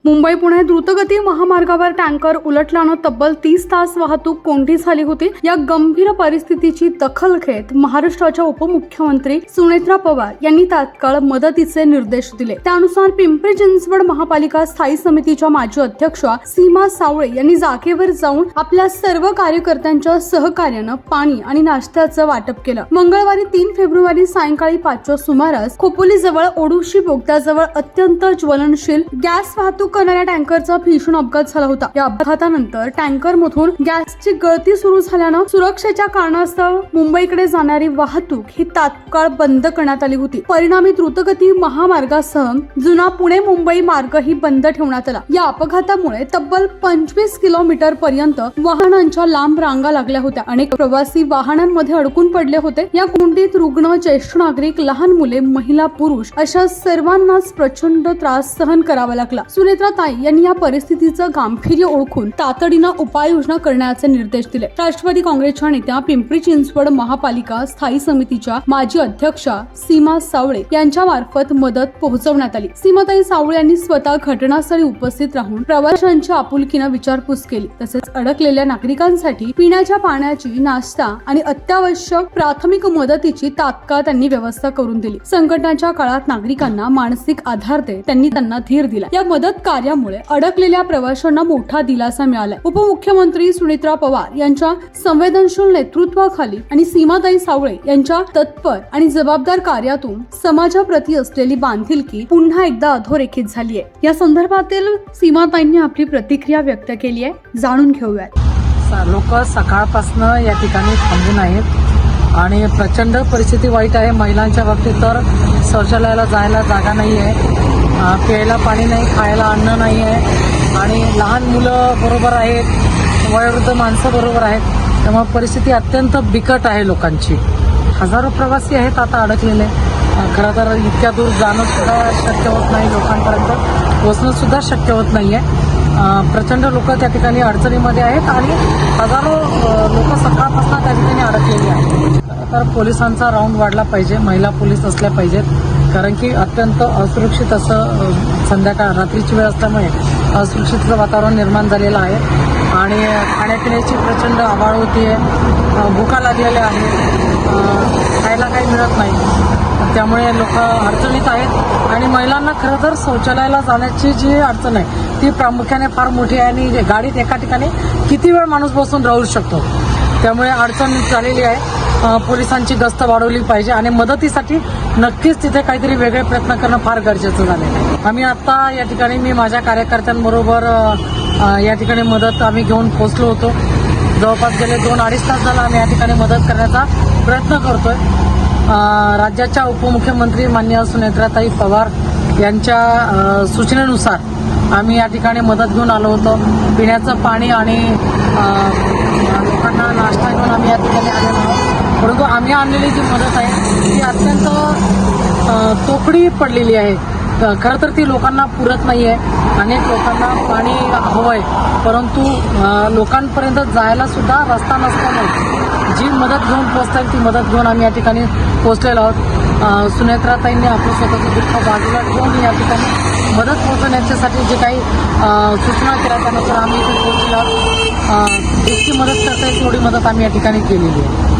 मुंबई पुणे द्रुतगती महामार्गावर टँकर उलटल्यानं तब्बल 30 तास वाहतूक कोंडी झाली होती। या गंभीर परिस्थितीची दखल घेत महाराष्ट्राच्या उपमुख्यमंत्री सुनेत्रा पवार यांनी तात्काळ मदतीचे निर्देश दिले। त्यानुसार पिंपरी चिंचवड महापालिका स्थायी समितीच्या माजी अध्यक्ष सीमा सावळे यांनी जागेवर जाऊन आपल्या सर्व कार्यकर्त्यांच्या सहकार्यानं पाणी आणि नाश्त्याचं वाटप केलं। मंगळवारी 3 फेब्रुवारी सायंकाळी 5च्या सुमारास खोपोलीजवळ ओडुशी बोगद्याजवळ अत्यंत ज्वलनशील गॅस वाहतूक करणाऱ्या टँकरचा भीषण अपघात झाला होता। या अपघातानंतर टँकरमधून गॅसची गळती सुरू झाल्यानं सुरक्षेच्या कारणास्तव मुंबईकडे जाणारी वाहतूक ही तात्काळ बंद करण्यात आली होती। परिणामी द्रुतगती महामार्गासह जुना पुणे मुंबई मार्गही बंद ठेवण्यात आला। या अपघातामुळे तब्बल 25 किलोमीटर पर्यंत वाहनांच्या लांब रांगा लागल्या होत्या। अनेक प्रवासी वाहनांमध्ये अडकून पडले होते। या कोंडीत रुग्ण, ज्येष्ठ नागरिक, लहान मुले, महिला, पुरुष अशा सर्वांनाच प्रचंड त्रास सहन करावा लागला। सुनेत्रा ताई यांनी या परिस्थितीचं गांभीर्य ओळखून तातडीनं उपाययोजना करण्याचे निर्देश दिले। राष्ट्रवादी काँग्रेसच्या नेत्या पिंपरी चिंचवड महापालिका स्थायी समितीच्या माजी अध्यक्षा सीमा सावळे यांच्या मार्फत मदत पोहोचवण्यात आली। सीमाताई सावळे यांनी स्वतः घटनास्थळी उपस्थित राहून प्रवाशांच्या आपुलकीनं विचारपूस केली। तसेच अडकलेल्या नागरिकांसाठी पिण्याच्या पाण्याची, नाश्ता आणि अत्यावश्यक प्राथमिक मदतीची तात्काळ त्यांनी व्यवस्था करून दिली। संकटाच्या काळात नागरिकांना मानसिक आधार देत त्यांनी त्यांना धीर दिला। या मदत कार्यामुळे अडकलेल्या प्रवाशांना मोठा दिलासा मिळाला। उपमुख्यमंत्री सुनेत्रा पवार यांच्या संवेदनशील नेतृत्वाखाली आणि सीमाताई सावळे यांच्या तत्पर आणि जबाबदार कार्यातून समाजाप्रती असलेली बांधिलकी पुन्हा एकदा अधोरेखित झाली आहे। या संदर्भातील सीमाताईंनी आपली प्रतिक्रिया व्यक्त केली आहे, जाणून घेऊयात। लोक सकाळपासून या ठिकाणी थांबून आहेत आणि प्रचंड परिस्थिती वाईट आहे। महिलांच्या बाबतीत तर शौचालयाला जायला जागा नाही आहे, प्यायला पाणी नाही, खायला अन्न नाही आहे आणि लहान मुलं बरोबर आहेत, वयोवृद्ध माणसं बरोबर आहेत। त्यामुळे परिस्थिती अत्यंत बिकट आहे लोकांची। हजारो प्रवासी आहेत आता अडकलेले। खरं तर इतक्या दूर जाणं सुद्धा शक्य होत नाही, लोकांपर्यंत पोहोचणं सुद्धा शक्य होत नाही आहे। प्रचंड लोक त्या ठिकाणी अडचणीमध्ये आहेत आणि हजारो लोक सकाळपासून त्या ठिकाणी अडकलेली आहेत। तर पोलिसांचा राऊंड वाढला पाहिजे, महिला पोलीस असल्या पाहिजेत, कारण की अत्यंत असुरक्षित असं संध्याकाळ रात्रीची वेळ असल्यामुळे असुरक्षितचं वातावरण निर्माण झालेलं आहे आणि खाण्यापिण्याची प्रचंड आवाळ होती आहे, भुका लागलेल्या आहेत, खायला काही मिळत नाही, त्यामुळे लोक अडचणीत आहेत। आणि महिलांना खरं तर शौचालयाला जाण्याची जी अडचण आहे ती प्रामुख्याने फार मोठी आहे आणि गाडीत एका ठिकाणी किती वेळ माणूस बसून राहू शकतो, त्यामुळे अडचण झालेली आहे। पोलिसांची गस्त वाढवली पाहिजे आणि मदतीसाठी नक्कीच तिथे काहीतरी वेगळे प्रयत्न करणं फार गरजेचं झालेलं आहे। आम्ही आता या ठिकाणी मी माझ्या कार्यकर्त्यांबरोबर या ठिकाणी मदत आम्ही घेऊन पोहोचलो होतो। जवळपास गेले 2-2.5 तास झाला आम्ही या ठिकाणी मदत करण्याचा प्रयत्न करतोय। राज्याच्या उपमुख्यमंत्री माननीय सुनेत्राताई पवार यांच्या सूचनेनुसार आम्ही या ठिकाणी मदत घेऊन आलो होतो। पिण्याचं पाणी आणि लोकांना नाश्ता घेऊन आम्ही या ठिकाणी आलेलो आहोत। परंतु आम्ही आणलेली जी मदत आहे ती अत्यंत तोकडी पडलेली आहे। खरं तर ती लोकांना पुरत नाही आहे। अनेक लोकांना पाणी हवं आहे, परंतु लोकांपर्यंत जायला सुद्धा रस्ता नसल्यामुळे जी मदत घेऊन पोहोचता येईल ती मदत घेऊन आम्ही या ठिकाणी पोहोचलेलो आहोत। सुनेत्राताईंनी आपलं स्वतःचं दुःख बाजूला ठेवून या ठिकाणी मदत पोहोचवण्याच्यासाठी जे काही सूचना केल्या त्यानुसार आम्ही इथे पोहोचलो आहोत। जितकी मदत करता येईल तेवढी मदत आम्ही या ठिकाणी केलेली आहे।